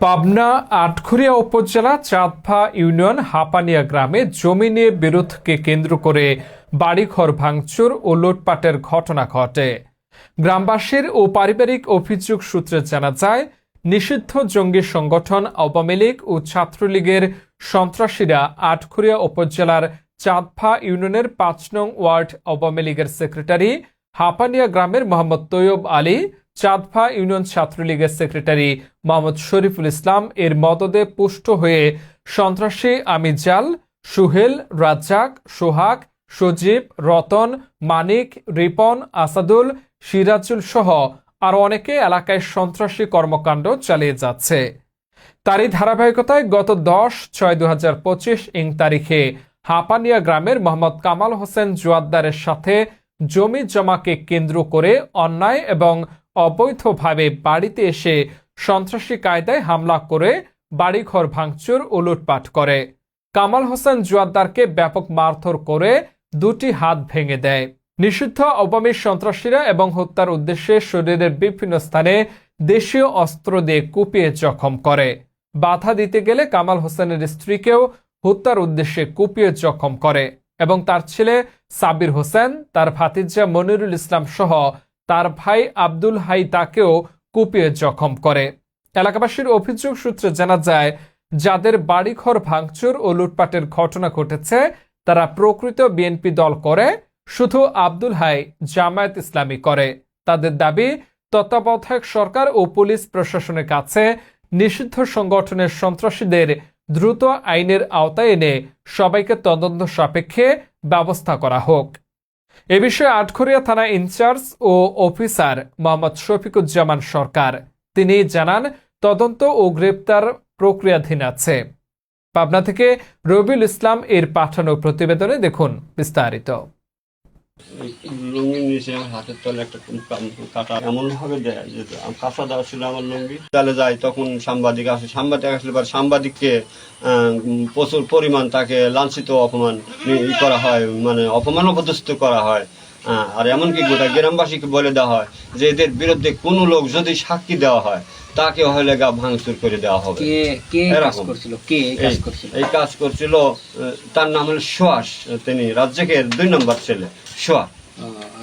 পাবনা আটঘরিয়া উপজেলা চাঁদভা ইউনিয়ন হাপানিয়া গ্রামে জমি নিয়ে বিরোধকে কেন্দ্র করে বাড়িঘর ভাঙচুর ও লুটপাটের ঘটনা ঘটে। গ্রামবাসীর ও পারিবারিক অভিযোগ সূত্রে জানা যায়, নিষিদ্ধ জঙ্গি সংগঠন আওয়ামী লীগ ও ছাত্রলীগের সন্ত্রাসীরা আটঘরিয়া উপজেলার চাঁদভা ইউনিয়নের ৫ নং ওয়ার্ড আওয়ামী লীগের সেক্রেটারি হাপানিয়া গ্রামের মোহাম্মদ তৈয়ব আলী, চাঁদভা ইউনিয়ন ছাত্রলীগের সেক্রেটারি মোহাম্মদ শরীফুল ইসলাম এর মদদে পুষ্ট হয়ে সন্ত্রাসী আমিজাল, সুহেল, রাজ্জাক, সোহাগ, সজীব, রতন, মানিক, রিপন, আসাদুল, সিরাজুল সহ আরো অনেকে এলাকায় সন্ত্রাসী কর্মকাণ্ড চালিয়ে যাচ্ছে। তারই ধারাবাহিকতায় গত 10/6/2025 তারিখে হাপানিয়া গ্রামের মোহাম্মদ কামাল হোসেন জোয়াদ্দারের সাথে জমি জমাকে কেন্দ্র করে অন্যায় এবং অবৈধভাবে বাড়িতে এসে সন্ত্রাসী কায়দায় হামলা করে বাড়িঘর ভাঙচুর ও লুটপাট করে। কামাল হোসেন জোয়াদ্দারকে ব্যাপক মারধর করে 2টি হাত ভেঙে দেয়। নিষিদ্ধ আওয়ামী সন্ত্রাসীরা এবং হত্যার উদ্দেশ্যে শরীরের বিভিন্ন স্থানে দেশীয় অস্ত্র দিয়ে কুপিয়ে জখম করে। বাধা দিতে গেলে কামাল হোসেনের স্ত্রীকেও হত্যার উদ্দেশ্যে কুপিয়ে জখম করে এবং তার ছেলে সাবির হোসেন, তার ভাতিজা মনিরুল ইসলাম সহ তার ভাই আব্দুল হাই তাকেও কুপিয়ে জখম করে। এলাকাবাসীর অভিযোগ সূত্রে জানা যায়, যাদের বাড়িঘর ভাঙচুর ও লুটপাটের ঘটনা ঘটেছে তারা প্রকৃত বিএনপি দল করে, শুধু আব্দুল হাই জামায়াত ইসলামী করে। তাদের দাবি, তত্ত্বাবধায়ক সরকার ও পুলিশ প্রশাসনের কাছে নিষিদ্ধ সংগঠনের সন্ত্রাসীদের দ্রুত আইনের আওতায় এনে সবাইকে তদন্ত সাপেক্ষে ব্যবস্থা করা হোক। এ বিষয়ে আটঘরিয়া থানা ইনচার্জ ও অফিসার মোহাম্মদ শফিকুজ্জামান সরকার তিনি জানান, তদন্ত ও গ্রেপ্তার প্রক্রিয়াধীন আছে। পাবনা থেকে রবিউল ইসলাম এর পাঠানো প্রতিবেদনে দেখুন বিস্তারিত। লুঙ্গির নিচে আমার হাতের তলে একটা কাটা এমন ভাবে দেয় যে কাঁচা দেওয়া ছিল আমার লুঙ্গি। তাহলে যায় তখন সাংবাদিক আসলে পর সাংবাদিককে প্রচুর পরিমাণ তাকে লাঞ্ছিত অপমান করা হয়, মানে অপমান অপদস্থ করা হয়। আর এমনকি গোটা গ্রামবাসীকে বলে দেওয়া হয় যে এদের বিরুদ্ধে কোনো লোক যদি সাক্ষী দেওয়া হয় তাকে হলে গা ভাঙচুর করে দেওয়া হবে। এই কাজ করছিল তার নাম হল সোহাস, তিনি রাজ্জাকের 2 নম্বর ছেলে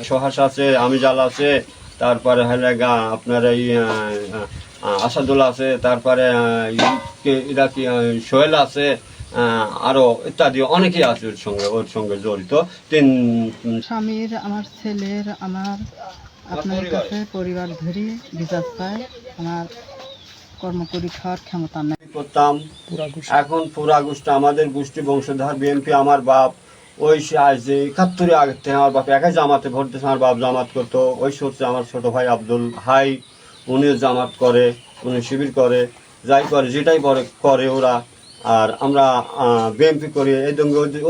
সোহাস আছে, আমিজাল আছে, তারপরে হলে গা আপনার এই আসাদুল আছে, তারপরে ইরাকি সোহেল আছে, আরো ইত্যাদি অনেকেই আছে ওর সঙ্গে জড়িত। স্বামীর, আমার ছেলের, আমার আপনার কাছে পরিবার ধরে বিচার চাই। আমার কর্ম করি খাওয়ার ক্ষমতা নেই করতাম। এখন পুরা গোষ্ঠী আমাদের গোষ্ঠী বংশধর বিএনপি। আমার বাপ ওই যে 71 আগের থেকে আমার বাপ একাই জামাতে ভোট দিয়েছে। আমার বাপ জামাত করতো, ওই হচ্ছে আমার ছোট ভাই আব্দুল হাই, উনিও জামাত করে, উনি শিবির করে, যাই করে যেটাই করে ওরা। আর আমরা বিএনপি করি। এই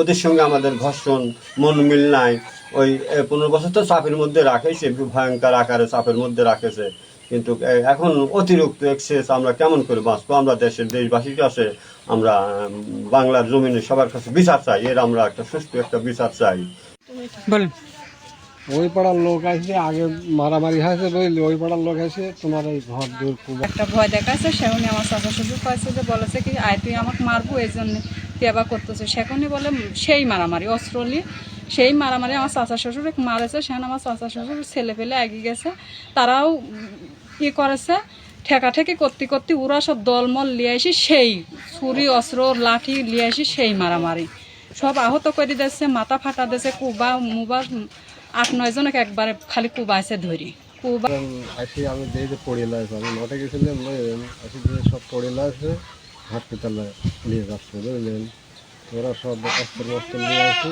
ওদের সঙ্গে আমাদের ঘর্ষণ মন মিল নাই। ওই 15 বছর তো চাপের মধ্যে রাখেছে, ভয়ঙ্কর আকারে চাপের মধ্যে রাখেছে। কিন্তু এখন অতিরিক্ত এক্সেস, আমরা কেমন করে বাঁচবো? আমরা দেশবাসীর কাছে, আমরা বাংলার জমিনে সবার কাছে বিচার চাই। এর আমরা একটা সুষ্ঠু একটা বিচার চাই। ওই পাড়ার লোক আসবে, আগে মারামারি হয়েছে বুঝলি, ওই পাড়ার লোক আসে তোমার এই ঘর দূর একটা ভয় দেখাচ্ছে। সেখানে আমার চাচা শ্বশুর পাইছে যে বলেছে কি আয় তুই আমাকে মারবো, এই জন্য তুই আবার করতেছে। সেখানে বলে সেই মারামারি অস্ত্রলি, সেই মারামারি আমার চাচা শ্বশুর মারেছে। সেখানে আমার চাচা শ্বশুর ছেলে পেলে এগিয়ে গেছে, তারাও করেছে। ঠেকাঠেকি করতে করতে ওরা সব দলমল লিয়ে আসি, সেই ছুরি অস্ত্র লাঠি লিয়ে আসি, সেই মারামারি সব আহত করে দিয়েছে, মাথা ফাটা দিয়েছে, কুবা মুবা 8-9 জনকে একবারে খালি কুবাইছে ধরি। আসি আমি দেখি যে পড়ে লাগছে, আমি নটে গেছিলাম, আসি যে সব পড়ে লাগছে, হাসপাতালে নিয়ে যাচ্ছে বুঝলেন। ওরা সব অস্ত্র নিয়ে আসে।